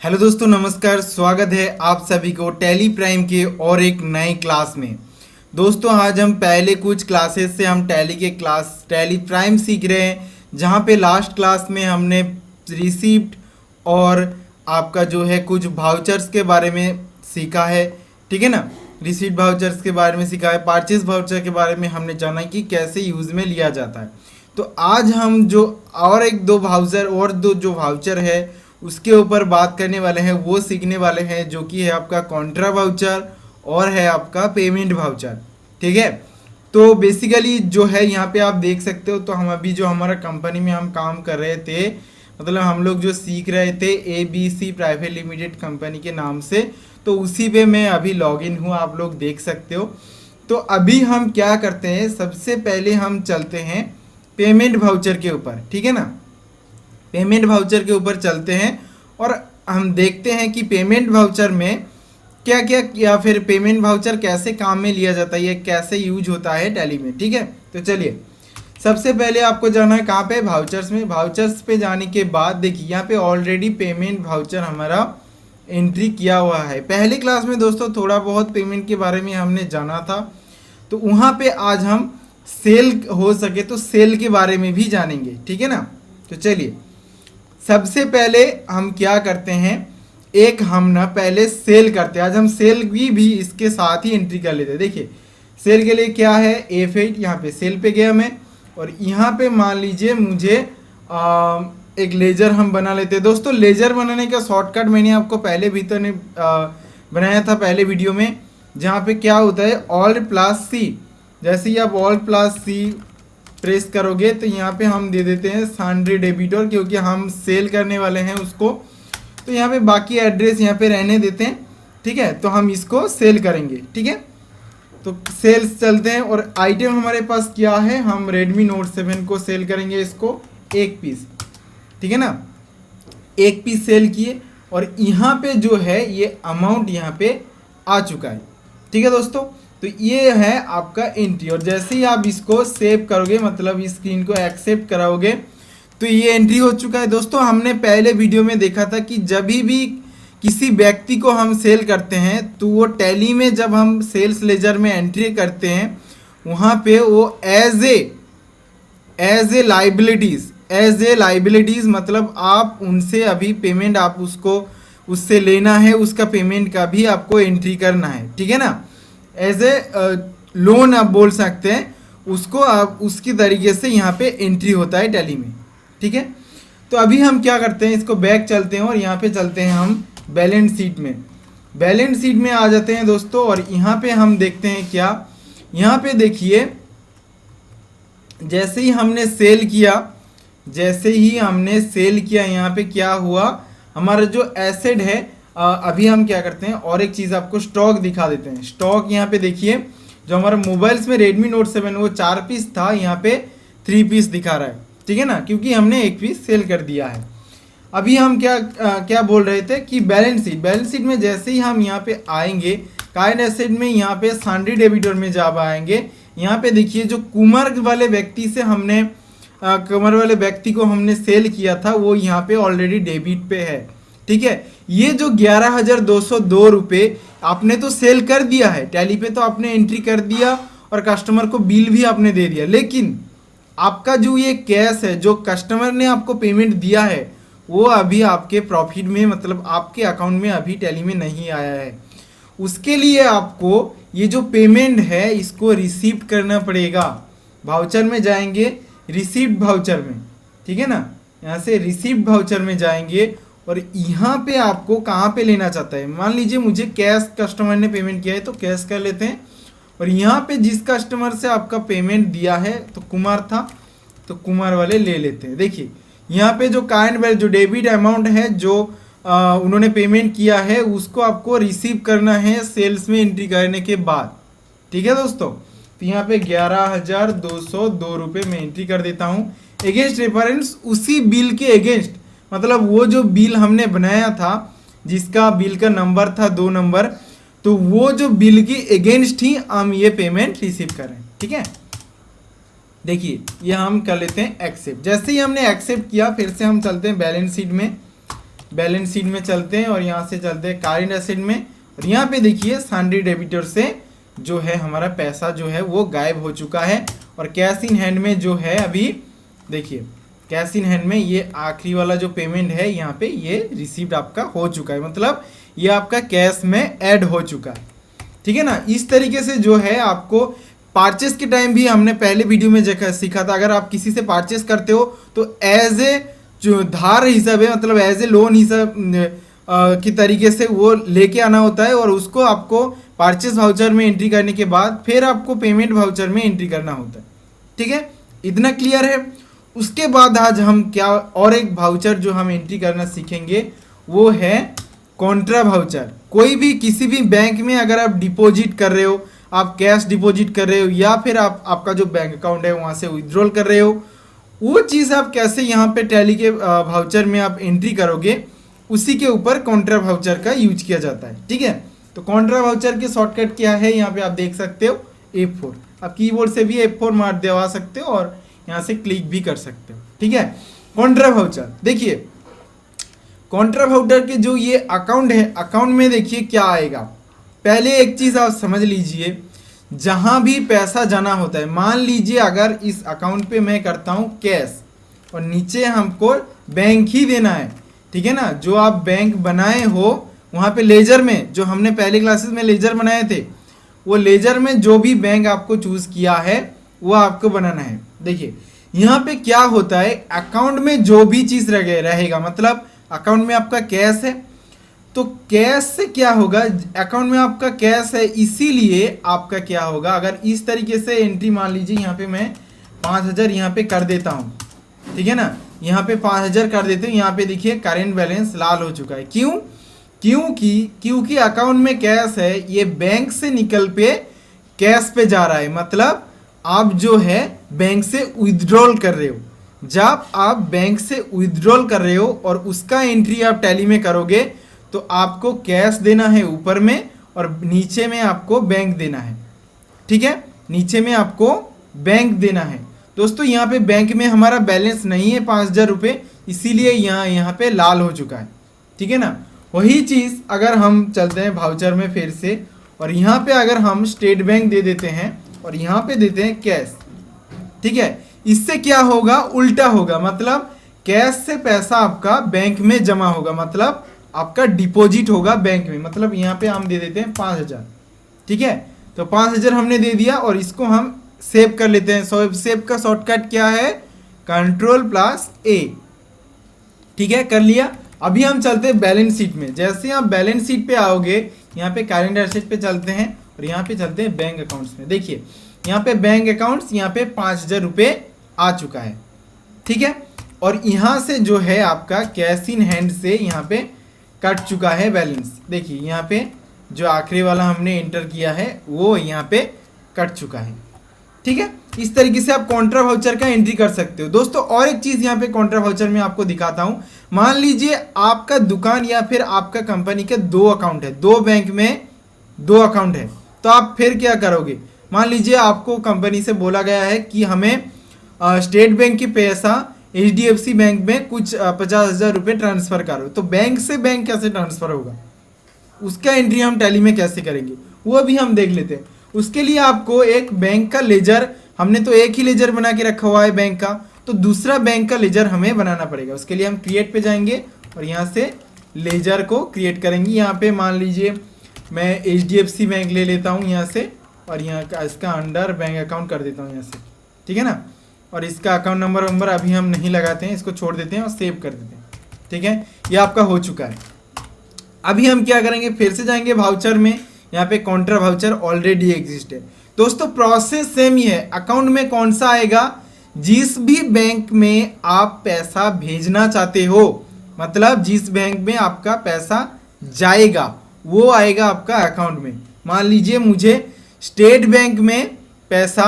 Hello दोस्तों, नमस्कार। स्वागत है आप सभी को टैली प्राइम के और एक नए क्लास में। दोस्तों, आज हम पहले कुछ क्लासेस से हम टैली प्राइम सीख रहे हैं, जहां पे लास्ट क्लास में हमने रिसीप्ट और आपका जो है कुछ वाउचर्स के बारे में सीखा है। ठीक है ना। रिसीप्ट वाउचर्स के बारे में सीखा है, परचेज वाउचर के बारे में हमने जाना कि कैसे यूज़ में लिया जाता है। तो आज हम जो और एक दो वाउचर और दो जो वाउचर है उसके ऊपर बात करने वाले हैं, वो सीखने वाले हैं, जो कि है आपका कॉन्ट्रा वाउचर और है आपका पेमेंट वाउचर। ठीक है। तो बेसिकली जो है यहाँ पे आप देख सकते हो, तो हम अभी जो हमारा कंपनी में हम काम कर रहे थे, मतलब हम लोग जो सीख रहे थे ABC प्राइवेट लिमिटेड कंपनी के नाम से, तो उसी पे मैं अभी लॉगिन हूँ, आप लोग देख सकते हो। तो अभी हम क्या करते हैं, सबसे पहले हम चलते हैं पेमेंट वाउचर के ऊपर। ठीक है ना। पेमेंट वाउचर के ऊपर चलते हैं और हम देखते हैं कि पेमेंट वाउचर में क्या क्या, या फिर पेमेंट वाउचर कैसे काम में लिया जाता है, ये कैसे यूज होता है टैली में। ठीक है। तो चलिए, सबसे पहले आपको जाना है कहाँ पे, वाउचर्स में। वाउचर्स पे जाने के बाद देखिए यहाँ पे ऑलरेडी पेमेंट वाउचर हमारा एंट्री किया हुआ है। पहले क्लास में दोस्तों थोड़ा बहुत पेमेंट के बारे में हमने जाना था, तो वहाँ पे आज हम सेल हो सके तो सेल के बारे में भी जानेंगे। ठीक है ना। तो चलिए, सबसे पहले हम क्या करते हैं, एक हम ना पहले सेल करते हैं। आज हम सेल की भी इसके साथ ही एंट्री कर लेते हैं। देखिए, सेल के लिए क्या है, F8, यहाँ पे सेल पे गया मैं, और यहाँ पे मान लीजिए मुझे एक लेजर हम बना लेते हैं। दोस्तों, लेजर बनाने का शॉर्टकट मैंने आपको पहले भीतर ने बनाया था पहले वीडियो में, जहाँ पे क्या होता है, Alt+C। जैसे ही आप Alt+C प्रेस करोगे तो यहाँ पे हम दे देते हैं सन्ड्री डेबिटर, क्योंकि हम सेल करने वाले हैं उसको। तो यहाँ पे बाकी एड्रेस यहाँ पे रहने देते हैं। ठीक है। तो हम इसको सेल करेंगे। ठीक है। तो सेल्स चलते हैं, और आइटम हमारे पास क्या है, हम Redmi Note 7 को सेल करेंगे, इसको एक पीस। ठीक है ना। एक पीस सेल किए, और यहाँ पे जो है ये अमाउंट यहाँ पे आ चुका है। ठीक है दोस्तों। तो ये है आपका एंट्री, और जैसे ही आप इसको सेव करोगे, मतलब इस स्क्रीन को एक्सेप्ट कराओगे, तो ये एंट्री हो चुका है। दोस्तों, हमने पहले वीडियो में देखा था कि जब भी किसी व्यक्ति को हम सेल करते हैं, तो वो टैली में जब हम सेल्स लेजर में एंट्री करते हैं, वहाँ पे वो एज ए लाइबिलिटीज़, मतलब आप उनसे अभी पेमेंट, आप उससे लेना है, उसका पेमेंट का भी आपको एंट्री करना है। ठीक है ना। एज ए लोन आप बोल सकते हैं उसको, आप उसकी तरीके से यहाँ पे एंट्री होता है टैली में। ठीक है। तो अभी हम क्या करते हैं, इसको बैक चलते हैं और यहाँ पे चलते हैं हम बैलेंस शीट में। बैलेंस शीट में आ जाते हैं दोस्तों, और यहाँ पे हम देखते हैं क्या, यहाँ पे देखिए, जैसे ही हमने सेल किया यहाँ पे क्या हुआ, हमारा जो एसेट है, अभी हम क्या करते हैं, और एक चीज़ आपको स्टॉक दिखा देते हैं। स्टॉक यहाँ पे देखिए, जो हमारा मोबाइल्स में Redmi Note 7 वो 4 पीस था, यहाँ पे 3 पीस दिखा रहा है। ठीक है ना, क्योंकि हमने एक पीस सेल कर दिया है। अभी हम क्या बोल रहे थे कि बैलेंस शीट में जैसे ही हम यहाँ पे आएंगे, काइंड एसेट में यहाँ पे सन्ड्री डेबिटर में जब आएंगे, यहाँ पे देखिए जो कुमार वाले व्यक्ति को हमने सेल किया था, वो यहाँ पे ऑलरेडी डेबिट पे है। ठीक है। ये जो 11,202 रुपये आपने तो सेल कर दिया है टैली पे, तो आपने एंट्री कर दिया और कस्टमर को बिल भी आपने दे दिया, लेकिन आपका जो ये कैश है, जो कस्टमर ने आपको पेमेंट दिया है, वो अभी आपके प्रॉफिट में, मतलब आपके अकाउंट में अभी टैली में नहीं आया है। उसके लिए आपको ये जो पेमेंट है इसको रिसीप्ट करना पड़ेगा। वाउचर में जाएंगे, रिसीप्ट वाउचर में। ठीक है ना। यहाँ से रिसीप्ट वाउचर में जाएंगे, और यहाँ पे आपको कहाँ पे लेना चाहता है, मान लीजिए मुझे कैश कस्टमर ने पेमेंट किया है तो कैश कर लेते हैं, और यहाँ पे जिस कस्टमर से आपका पेमेंट दिया है, तो कुमार था, तो कुमार वाले ले लेते हैं। देखिए यहाँ पे जो जो डेबिट अमाउंट है, जो उन्होंने पेमेंट किया है, उसको आपको रिसीव करना है सेल्स में एंट्री करने के बाद। ठीक है दोस्तों। तो यहाँ पे 11,202 रुपये में एंट्री कर देता हूँ, अगेंस्ट रेफरेंस उसी बिल के अगेंस्ट, मतलब वो जो बिल हमने बनाया था, जिसका बिल का नंबर था 2 नंबर, तो वो जो बिल की अगेंस्ट ही हम ये पेमेंट रिसीव करें। ठीक है। देखिए ये हम कर लेते हैं एक्सेप्ट। जैसे ही हमने एक्सेप्ट किया, फिर से हम चलते हैं बैलेंस शीट में। बैलेंस शीट में चलते हैं और यहाँ से चलते हैं करेंट एसेट में, और यहाँ पे देखिए सन्ड्री डेबिटर से जो है हमारा पैसा जो है वो गायब हो चुका है। और कैश इन हैंड में जो है अभी देखिए कैश इन हैंड में ये आखिरी वाला जो पेमेंट है यहाँ पे ये रिसीव्ड आपका हो चुका है, मतलब ये आपका कैश में ऐड हो चुका है। ठीक है ना। इस तरीके से जो है आपको परचेस के टाइम भी हमने पहले वीडियो में सीखा था, अगर आप किसी से परचेस करते हो तो एज ए जो धार हिसाब है, मतलब एज ए लोन हिसाब की तरीके से वो लेके आना होता है, और उसको आपको परचेस वाउचर में एंट्री करने के बाद फिर आपको पेमेंट वाउचर में एंट्री करना होता है। ठीक है, इतना क्लियर है। उसके बाद आज हम क्या और एक वाउचर जो हम एंट्री करना सीखेंगे वो है कॉन्ट्रा वाउचर। कोई भी किसी भी बैंक में अगर आप डिपॉजिट कर रहे हो, आप कैश डिपॉजिट कर रहे हो या फिर आप आपका जो बैंक अकाउंट है वहाँ से विड्रॉल कर रहे हो, वो चीज़ आप कैसे यहाँ पे टैली के वाउचर में आप एंट्री करोगे, उसी के ऊपर कॉन्ट्रा वाउचर का यूज किया जाता है। ठीक है, तो कॉन्ट्रा वाउचर के शॉर्टकट क्या है यहाँ पे आप देख सकते हो F4। आप कीबोर्ड से भी F4 मार दबा सकते हो और यहाँ से क्लिक भी कर सकते हो। ठीक है, कॉन्ट्रा वाउचर देखिए, कॉन्ट्रा वाउचर के जो ये अकाउंट है, अकाउंट में देखिए क्या आएगा। पहले एक चीज़ आप समझ लीजिए, जहाँ भी पैसा जाना होता है, मान लीजिए अगर इस अकाउंट पे मैं करता हूँ कैश और नीचे हमको बैंक ही देना है। ठीक है ना, जो आप बैंक बनाए हो वहाँ पे लेजर में, जो हमने पहले क्लासेस में लेजर बनाए थे, वो लेजर में जो भी बैंक आपको चूज़ किया है वो आपको बनाना है। देखिए यहाँ पे क्या होता है, अकाउंट में जो भी चीज़ रहेगा, मतलब अकाउंट में आपका कैश है तो कैश से क्या होगा, अकाउंट में आपका कैश है इसीलिए आपका क्या होगा, अगर इस तरीके से एंट्री मान लीजिए यहाँ पे मैं 5000 यहाँ पे कर देता हूँ। ठीक है ना, यहाँ पे 5000 कर देते हैं। यहाँ पे देखिए करेंट बैलेंस लाल हो चुका है। क्यों? क्योंकि अकाउंट में कैश है, ये बैंक से निकल पे कैश पे जा रहा है, मतलब आप जो है बैंक से विथड्रॉल कर रहे हो। जब आप बैंक से विथड्रॉल कर रहे हो और उसका एंट्री आप टैली में करोगे तो आपको कैश देना है ऊपर में और नीचे में आपको बैंक देना है। ठीक है, नीचे में आपको बैंक देना है। दोस्तों यहाँ पे बैंक में हमारा बैलेंस नहीं है 5000 रुपये, इसीलिए यहाँ पे लाल हो चुका है। ठीक है ना, वही चीज़ अगर हम चलते हैं वाउचर में फिर से, और यहाँ पे अगर हम स्टेट बैंक दे देते हैं और यहाँ पे देते हैं कैश। ठीक है, इससे क्या होगा, उल्टा होगा, मतलब कैश से पैसा आपका बैंक में जमा होगा, मतलब आपका डिपॉजिट होगा बैंक में। मतलब यहाँ पे हम दे देते हैं 5000। ठीक है, तो 5000 हमने दे दिया और इसको हम सेव कर लेते हैं। सेव का शॉर्टकट क्या है, Ctrl+A। ठीक है, कर लिया। अभी हम चलते हैं बैलेंस शीट में। जैसे आप बैलेंस शीट पे आओगे, यहाँ पे करेंट एसेट पे चलते हैं और यहाँ पे चलते हैं बैंक अकाउंट्स में। देखिए यहाँ पे बैंक अकाउंट्स, यहाँ पे 5000 रुपये आ चुका है। ठीक है, और यहाँ से जो है आपका कैश इन हैंड से यहाँ पे कट चुका है बैलेंस। देखिए यहाँ पे जो आखिरी वाला हमने एंटर किया है वो यहाँ पे कट चुका है। ठीक है, इस तरीके से आप कॉन्ट्रा वाउचर का एंट्री कर सकते हो। दोस्तों और एक चीज़ यहाँ पे कॉन्ट्रा वाउचर में आपको दिखाता हूँ। मान लीजिए आपका दुकान या फिर आपका कंपनी के 2 अकाउंट है, 2 बैंक में 2 अकाउंट है, तो आप फिर क्या करोगे। मान लीजिए आपको कंपनी से बोला गया है कि हमें स्टेट बैंक की पैसा HDFC बैंक में कुछ 50,000 रुपये ट्रांसफ़र करो, तो बैंक से बैंक कैसे ट्रांसफ़र होगा, उसका एंट्री हम टैली में कैसे करेंगे वो भी हम देख लेते हैं। उसके लिए आपको एक बैंक का लेजर, हमने तो एक ही लेजर बना के रखा हुआ है बैंक का, तो दूसरा बैंक का लेजर हमें बनाना पड़ेगा। उसके लिए हम क्रिएट पे जाएंगे और यहाँ से लेजर को क्रिएट करेंगे। यहाँ पे मान लीजिए मैं HDFC बैंक ले लेता हूँ यहाँ से, और यहाँ का इसका अंडर बैंक अकाउंट कर देता हूँ यहाँ से। ठीक है ना, और इसका अकाउंट नंबर अभी हम नहीं लगाते हैं, इसको छोड़ देते हैं और सेव कर देते हैं। ठीक है, ये आपका हो चुका है। अभी हम क्या करेंगे, फिर से जाएंगे वाउचर में। यहाँ पे कॉन्ट्रा वाउचर ऑलरेडी एग्जिस्ट है। दोस्तों प्रोसेस सेम ही है। अकाउंट में कौन सा आएगा, जिस भी बैंक में आप पैसा भेजना चाहते हो, मतलब जिस बैंक में आपका पैसा जाएगा वो आएगा आपका अकाउंट में। मान लीजिए मुझे स्टेट बैंक में पैसा,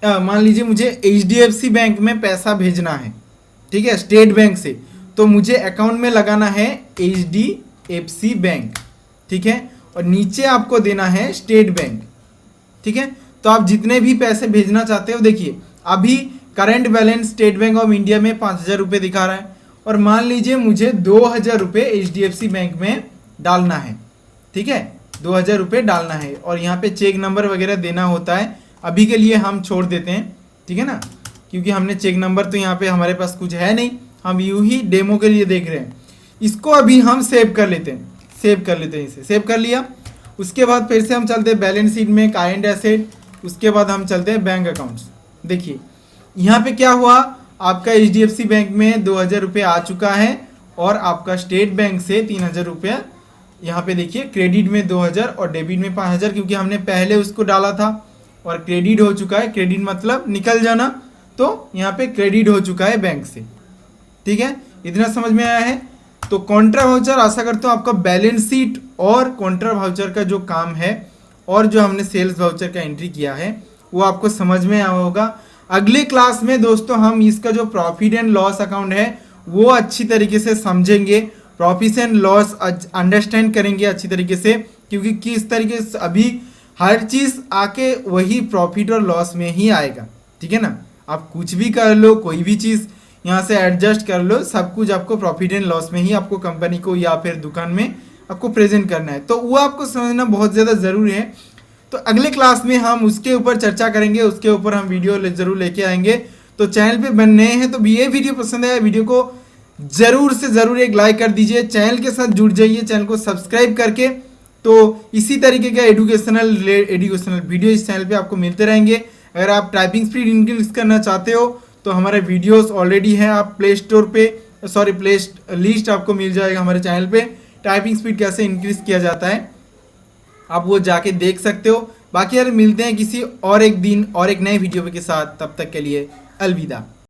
मान लीजिए मुझे HDFC बैंक में पैसा भेजना है। ठीक है, स्टेट बैंक से, तो मुझे अकाउंट में लगाना है HDFC बैंक। ठीक है, और नीचे आपको देना है स्टेट बैंक। ठीक है, तो आप जितने भी पैसे भेजना चाहते हो, देखिए अभी current balance state bank of India में 5000 रुपये दिखा रहा है और मान लीजिए मुझे 2000 रुपये HDFC बैंक में डालना है, ठीक है, 2000 रुपये डालना है और यहाँ पे चेक नंबर वगैरह देना होता है। अभी के लिए हम छोड़ देते हैं, ठीक है ना, क्योंकि हमने चेक नंबर तो यहाँ पे हमारे पास कुछ है नहीं, हम यूं ही डेमो के लिए देख रहे हैं। इसको अभी हम सेव कर लेते हैं, इसे सेव कर लिया। उसके बाद फिर से हम चलते हैं बैलेंस शीट में, कारेंट एसेट, उसके बाद हम चलते हैं बैंक अकाउंट्स। देखिए यहाँ पे क्या हुआ, आपका HDFC बैंक में 2000 रुपये आ चुका है और आपका स्टेट बैंक से 3000 रुपये यहाँ पे देखिए क्रेडिट में 2000 और डेबिट में 5000, क्योंकि हमने पहले उसको डाला था और क्रेडिट हो चुका है। क्रेडिट मतलब निकल जाना, तो यहाँ पे क्रेडिट हो चुका है बैंक से, ठीक है, इतना समझ में आया है। तो कॉन्ट्रा वाउचर आशा करता हूँ आपका बैलेंस शीट और कॉन्ट्रा वाउचर का जो काम है और जो हमने सेल्स वाउचर का एंट्री किया है वो आपको समझ में आया होगा। अगले क्लास में दोस्तों हम इसका जो प्रॉफिट एंड लॉस अकाउंट है वो अच्छी तरीके से समझेंगे, प्रॉफिट एंड लॉस अंडरस्टैंड करेंगे अच्छी तरीके से, क्योंकि किस तरीके से अभी हर चीज़ आके वही प्रॉफिट और लॉस में ही आएगा, ठीक है ना। आप कुछ भी कर लो, कोई भी चीज़ यहाँ से एडजस्ट कर लो, सब कुछ आपको प्रॉफिट एंड लॉस में ही आपको कंपनी को या फिर दुकान में आपको प्रेजेंट करना है, तो वो आपको समझना बहुत ज़्यादा ज़रूरी है। तो अगले क्लास में हम उसके ऊपर चर्चा करेंगे, उसके ऊपर हम वीडियो ज़रूर लेके आएंगे। तो चैनल पे बन नए हैं तो ये वीडियो पसंद आया, वीडियो को ज़रूर से ज़रूर एक लाइक कर दीजिए, चैनल के साथ जुड़ जाइए, चैनल को सब्सक्राइब करके। तो इसी तरीके का एजुकेशनल वीडियो इस चैनल पे आपको मिलते रहेंगे। अगर आप टाइपिंग स्पीड इंक्रीज करना चाहते हो तो हमारे वीडियोस ऑलरेडी हैं, आप प्ले लिस्ट आपको मिल जाएगा हमारे चैनल पे, टाइपिंग स्पीड कैसे इंक्रीज किया जाता है आप वो जाके देख सकते हो। बाकी यार मिलते हैं किसी और एक दिन और एक नए वीडियो के साथ, तब तक के लिए अलविदा।